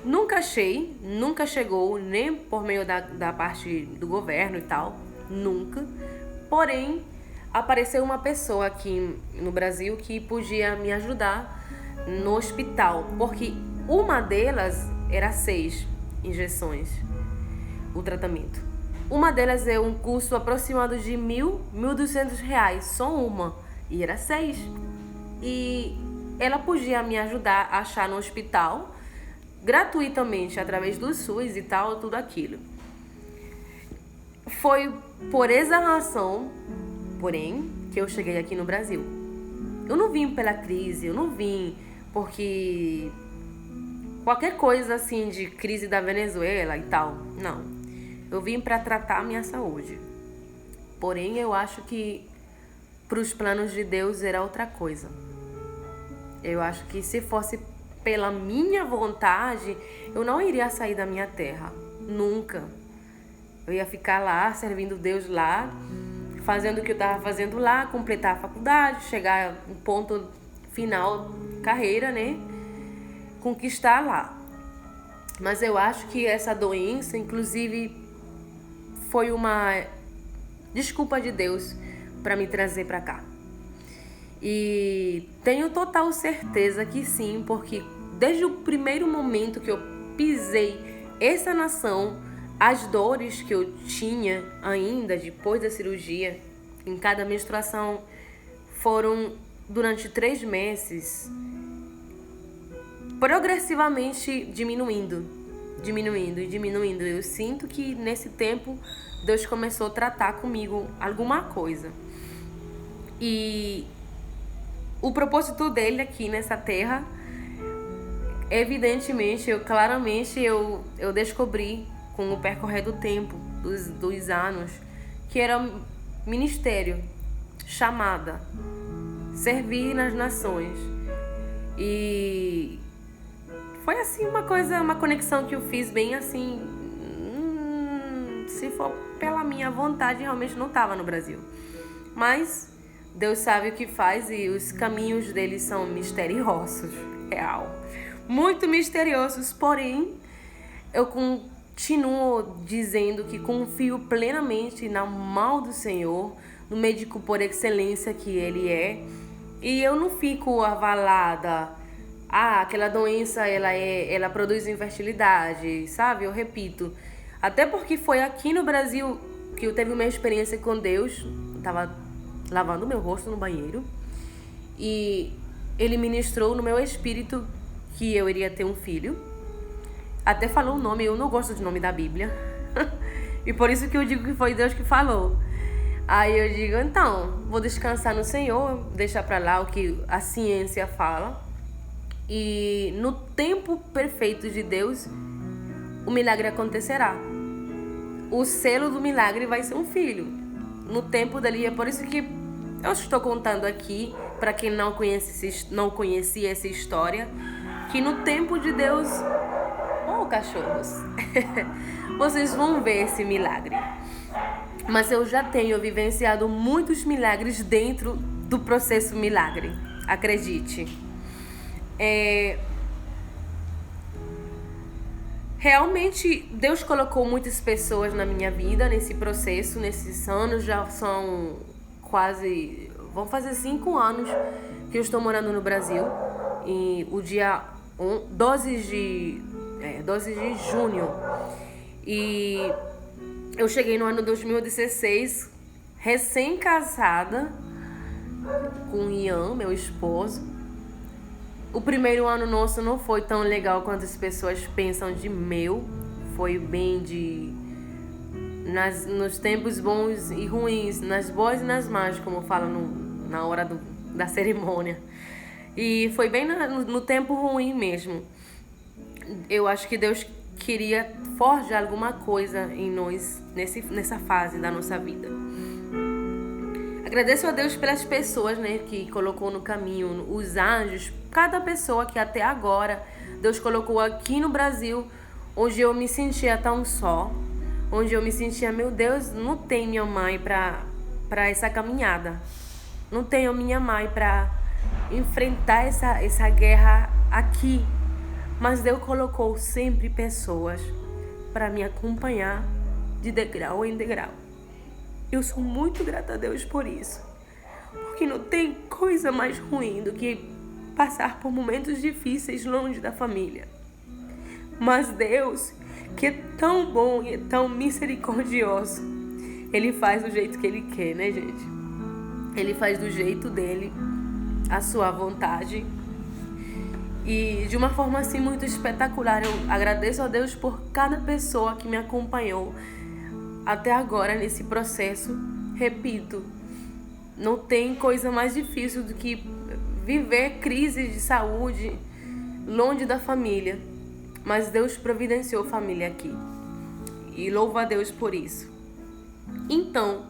Nunca achei, nunca chegou, nem por meio da parte do governo e tal. Nunca. Porém, apareceu uma pessoa aqui no Brasil que podia me ajudar no hospital. Porque uma delas era 6 injeções, o tratamento. Uma delas é um custo aproximado de R$1.200, só uma, e era 6. E ela podia me ajudar a achar no hospital, gratuitamente, através do SUS e tal, tudo aquilo. Foi por essa razão, porém, que eu cheguei aqui no Brasil. Eu não vim pela crise, eu não vim porque qualquer coisa assim de crise da Venezuela e tal, não. Eu vim para tratar a minha saúde. Porém, eu acho que para os planos de Deus era outra coisa. Eu acho que se fosse pela minha vontade, eu não iria sair da minha terra. Nunca. Eu ia ficar lá, servindo Deus lá, fazendo o que eu estava fazendo lá, completar a faculdade, chegar no ponto final, carreira, né? Conquistar lá. Mas eu acho que essa doença, inclusive, foi uma desculpa de Deus para me trazer para cá. E tenho total certeza que sim, porque desde o primeiro momento que eu pisei essa nação, as dores que eu tinha ainda depois da cirurgia, em cada menstruação, foram durante 3 meses, progressivamente diminuindo. Eu sinto que nesse tempo Deus começou a tratar comigo alguma coisa. E o propósito dele aqui nessa terra, evidentemente, claramente eu descobri com o percorrer do tempo, dos anos, que era ministério, chamada, servir nas nações. E foi assim uma conexão que eu fiz bem assim. Se for pela minha vontade, realmente não estava no Brasil. Mas Deus sabe o que faz e os caminhos dele são misteriosos, real. Muito misteriosos, porém, eu continuo dizendo que confio plenamente na mão do Senhor, no médico por excelência que Ele é. E eu não fico avalada. Aquela doença, ela produz infertilidade, sabe? Eu repito. Até porque foi aqui no Brasil que eu teve uma experiência com Deus. Eu tava lavando meu rosto no banheiro. E Ele ministrou no meu espírito que eu iria ter um filho. Até falou o nome, eu não gosto de nome da Bíblia. E por isso que eu digo que foi Deus que falou. Aí eu digo, então, vou descansar no Senhor, deixar pra lá o que a ciência fala. E no tempo perfeito de Deus, o milagre acontecerá. O selo do milagre vai ser um filho. No tempo dali, é por isso que eu estou contando aqui, para quem não conhecia essa história, que no tempo de Deus... cachorros. Vocês vão ver esse milagre. Mas eu já tenho vivenciado muitos milagres dentro do processo milagre. Acredite. Realmente, Deus colocou muitas pessoas na minha vida nesse processo, nesses anos. Já são quase... vão fazer 5 anos que eu estou morando no Brasil. E o dia 12 de junho. E eu cheguei no ano 2016, recém-casada, com o Ian, meu esposo. O primeiro ano nosso não foi tão legal quanto as pessoas pensam de meu. Foi bem nos tempos bons e ruins, nas boas e nas más, como falam na hora da cerimônia. E foi bem no tempo ruim mesmo. Eu acho que Deus queria forjar alguma coisa em nós nessa fase da nossa vida. Agradeço a Deus pelas pessoas, né, que colocou no caminho, os anjos, cada pessoa que até agora Deus colocou aqui no Brasil, onde eu me sentia tão só, onde eu me sentia, meu Deus, não tem minha mãe para essa caminhada, não tenho minha mãe para enfrentar essa guerra aqui. Mas Deus colocou sempre pessoas para me acompanhar de degrau em degrau. Eu sou muito grata a Deus por isso. Porque não tem coisa mais ruim do que passar por momentos difíceis longe da família. Mas Deus, que é tão bom e é tão misericordioso, Ele faz do jeito que Ele quer, né, gente? Ele faz do jeito dele, a sua vontade. E de uma forma assim muito espetacular, eu agradeço a Deus por cada pessoa que me acompanhou até agora nesse processo. Repito, não tem coisa mais difícil do que viver crise de saúde longe da família. Mas Deus providenciou família aqui. E louvo a Deus por isso. Então,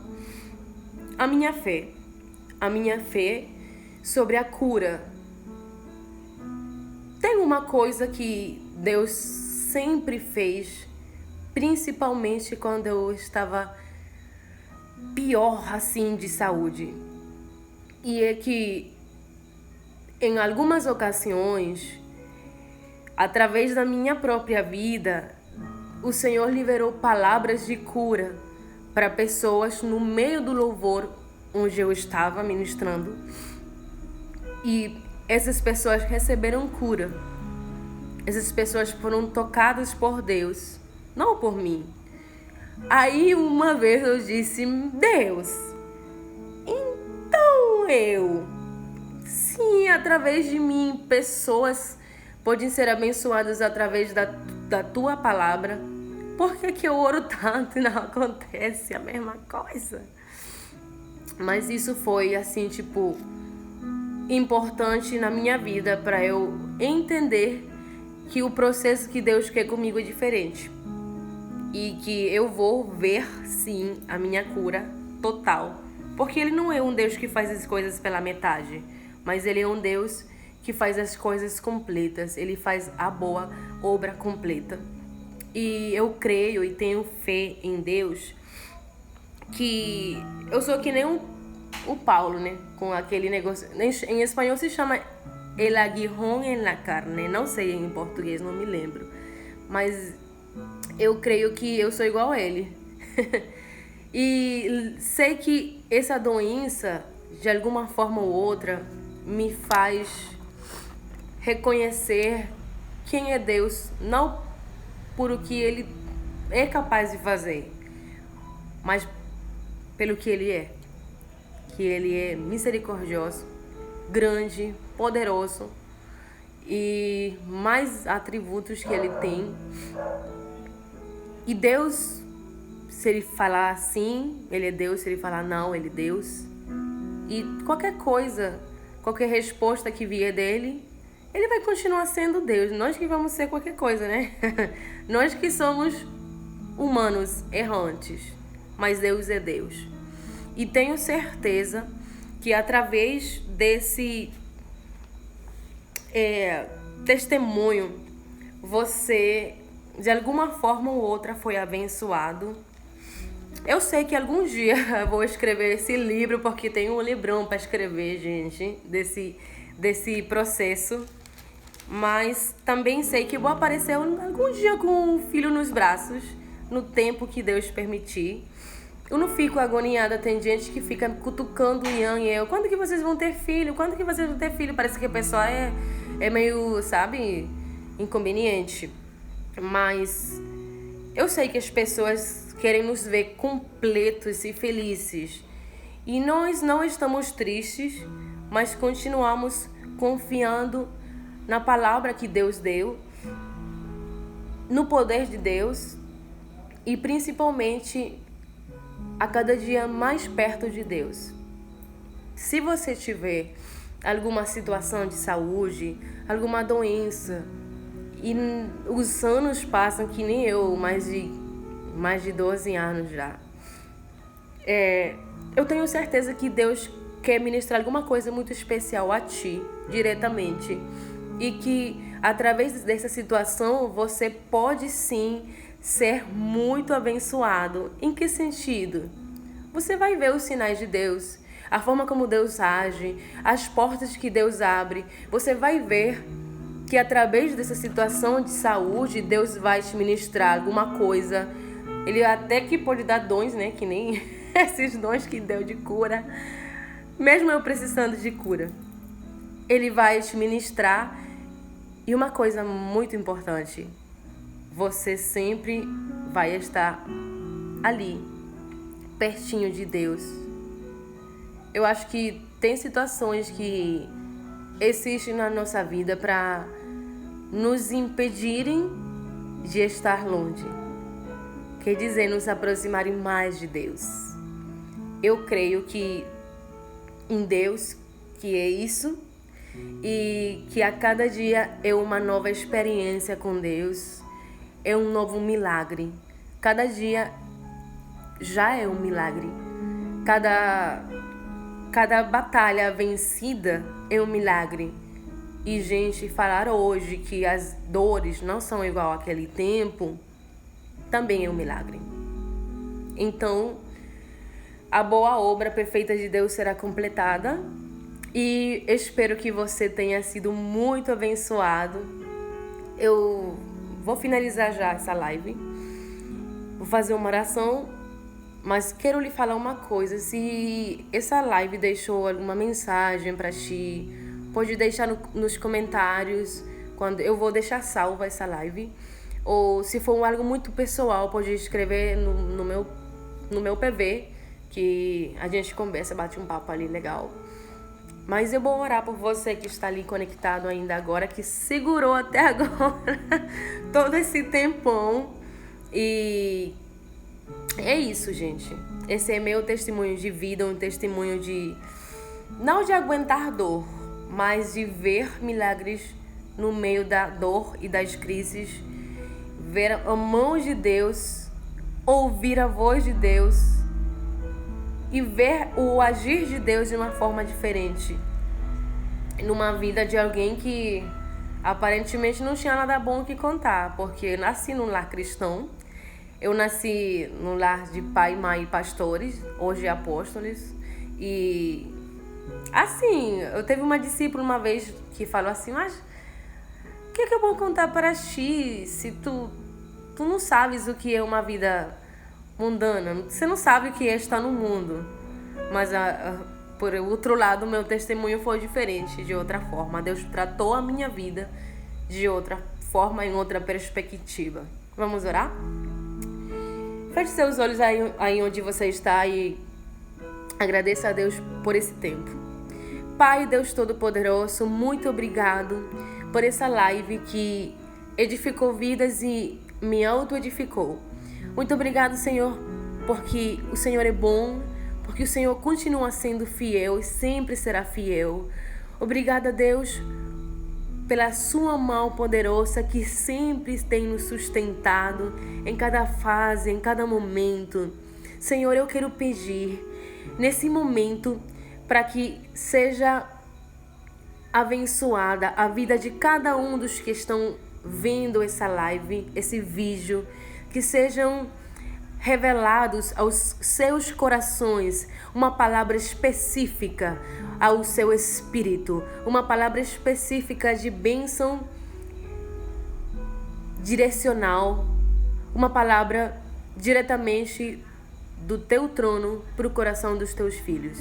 a minha fé sobre a cura. Tem uma coisa que Deus sempre fez, principalmente quando eu estava pior assim de saúde. E é que em algumas ocasiões, através da minha própria vida, o Senhor liberou palavras de cura para pessoas no meio do louvor onde eu estava ministrando. E essas pessoas receberam cura. Essas pessoas foram tocadas por Deus, não por mim. Aí uma vez eu disse, Deus, então sim, através de mim, pessoas podem ser abençoadas através da tua palavra. Por que eu oro tanto e não acontece a mesma coisa? Mas isso foi assim, importante na minha vida para eu entender que o processo que Deus quer comigo é diferente. E que eu vou ver, sim, a minha cura total. Porque Ele não é um Deus que faz as coisas pela metade, mas Ele é um Deus que faz as coisas completas. Ele faz a boa obra completa. E eu creio e tenho fé em Deus, que eu sou que nem o Paulo, né? Com aquele negócio. Em espanhol se chama el aguijón en la carne. Não sei em português, não me lembro. Mas eu creio que eu sou igual a ele. E sei que essa doença, de alguma forma ou outra, me faz reconhecer quem é Deus, não por o que Ele é capaz de fazer, mas pelo que Ele é. Que Ele é misericordioso, grande, poderoso e mais atributos que Ele tem. E Deus, se Ele falar sim, Ele é Deus. Se Ele falar não, Ele é Deus. E qualquer coisa, qualquer resposta que vier dele, Ele vai continuar sendo Deus. Nós que vamos ser qualquer coisa, né? Nós que somos humanos errantes, mas Deus é Deus. E tenho certeza que através desse testemunho, você, de alguma forma ou outra, foi abençoado. Eu sei que algum dia eu vou escrever esse livro, porque tem um librão para escrever, gente, desse processo. Mas também sei que vou aparecer algum dia com um filho nos braços, no tempo que Deus permitir. Eu não fico agoniada, tem gente que fica cutucando o Ian e eu. Quando que vocês vão ter filho? Quando que vocês vão ter filho? Parece que a pessoa é meio, sabe, inconveniente. Mas eu sei que as pessoas querem nos ver completos e felizes. E nós não estamos tristes, mas continuamos confiando na palavra que Deus deu, no poder de Deus e principalmente a cada dia mais perto de Deus. Se você tiver alguma situação de saúde, alguma doença, e os anos passam que nem eu, mais de 12 anos já, eu tenho certeza que Deus quer ministrar alguma coisa muito especial a ti, diretamente. E que através dessa situação você pode sim ser muito abençoado. Em que sentido? Você vai ver os sinais de Deus, a forma como Deus age, as portas que Deus abre. Você vai ver que através dessa situação de saúde, Deus vai te ministrar alguma coisa. Ele até que pode dar dons, né? Que nem esses dons que deu de cura. Mesmo eu precisando de cura, Ele vai te ministrar. E uma coisa muito importante, você sempre vai estar ali, pertinho de Deus. Eu acho que tem situações que existem na nossa vida para nos impedirem de estar longe. Quer dizer, nos aproximarem mais de Deus. Eu creio que em Deus, que é isso, e que a cada dia é uma nova experiência com Deus, é um novo milagre. Cada dia já é um milagre. Cada batalha vencida é um milagre. E, gente, falar hoje que as dores não são igual àquele tempo também é um milagre. Então, a boa obra perfeita de Deus será completada. E espero que você tenha sido muito abençoado. Eu vou finalizar já essa live. Vou fazer uma oração, mas quero lhe falar uma coisa. Se essa live deixou alguma mensagem para ti, pode deixar nos comentários. Quando eu vou deixar salva essa live. Ou se for algo muito pessoal, pode escrever no meu PV, que a gente conversa, bate um papo ali legal. Mas eu vou orar por você que está ali conectado ainda agora, que segurou até agora todo esse tempão. E é isso, gente. Esse é meu testemunho de vida, um testemunho de... não de aguentar dor, mas de ver milagres no meio da dor e das crises. Ver a mão de Deus, ouvir a voz de Deus e ver o agir de Deus de uma forma diferente. numa vida de alguém que aparentemente não tinha nada bom que contar, porque eu nasci num lar cristão, eu nasci num lar de pai, mãe e pastores, hoje apóstolos, e assim, eu teve uma discípula uma vez que falou assim, mas o que eu vou contar para ti se tu não sabes o que é uma vida mundana, você não sabe o que é estar no mundo. Mas por outro lado, meu testemunho foi diferente, de outra forma. Deus tratou a minha vida de outra forma, em outra perspectiva. Vamos orar? Feche seus olhos aí onde você está e agradeça a Deus por esse tempo. Pai, Deus Todo-Poderoso, muito obrigado por essa live que edificou vidas e me auto-edificou. Muito obrigado, Senhor, porque o Senhor é bom, porque o Senhor continua sendo fiel e sempre será fiel. Obrigada, Deus, pela sua mão poderosa que sempre tem nos sustentado em cada fase, em cada momento. Senhor, eu quero pedir nesse momento para que seja abençoada a vida de cada um dos que estão vendo essa live, esse vídeo, que sejam revelados aos seus corações uma palavra específica ao seu espírito, uma palavra específica de bênção direcional, uma palavra diretamente do teu trono para o coração dos teus filhos.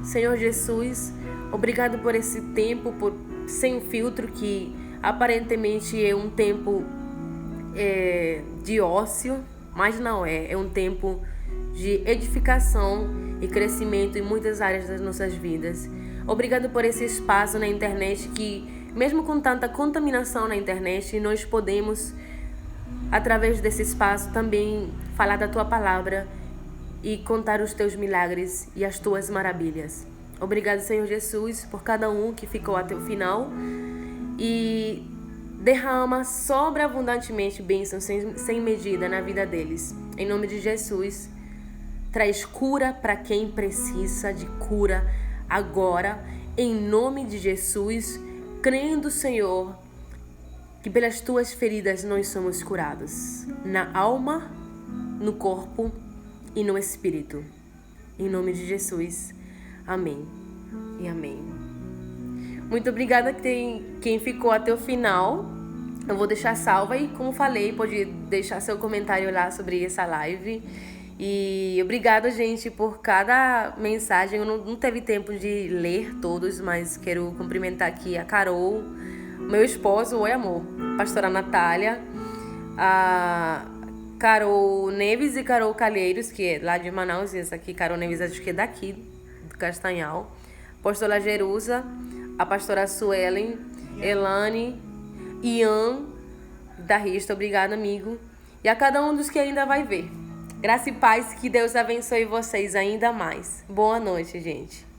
Senhor Jesus, obrigado por esse tempo sem filtro, que aparentemente é um tempo de ócio, mas não é um tempo de edificação e crescimento em muitas áreas das nossas vidas. Obrigado por esse espaço na internet que, mesmo com tanta contaminação na internet, nós podemos, através desse espaço, também falar da tua palavra e contar os teus milagres e as tuas maravilhas. Obrigado, Senhor Jesus, por cada um que ficou até o final e derrama sobreabundantemente bênçãos sem medida na vida deles. Em nome de Jesus, traz cura para quem precisa de cura agora. Em nome de Jesus, crendo, Senhor, que pelas tuas feridas nós somos curados. Na alma, no corpo e no espírito. Em nome de Jesus. Amém e amém. Muito obrigada a quem ficou até o final. Eu vou deixar salva e, como falei, pode deixar seu comentário lá sobre essa live. E obrigada, gente, por cada mensagem. Eu não teve tempo de ler todos, mas quero cumprimentar aqui a Carol, meu esposo, oi amor, pastora Natália, a Carol Neves e Carol Calheiros, que é lá de Manaus, e essa aqui, Carol Neves, acho que é daqui, do Castanhal. Pastora Jerusa, a pastora Suelen, Elane, Ian, guitarrista, obrigada, amigo. E a cada um dos que ainda vai ver. Graça e paz, que Deus abençoe vocês ainda mais. Boa noite, gente.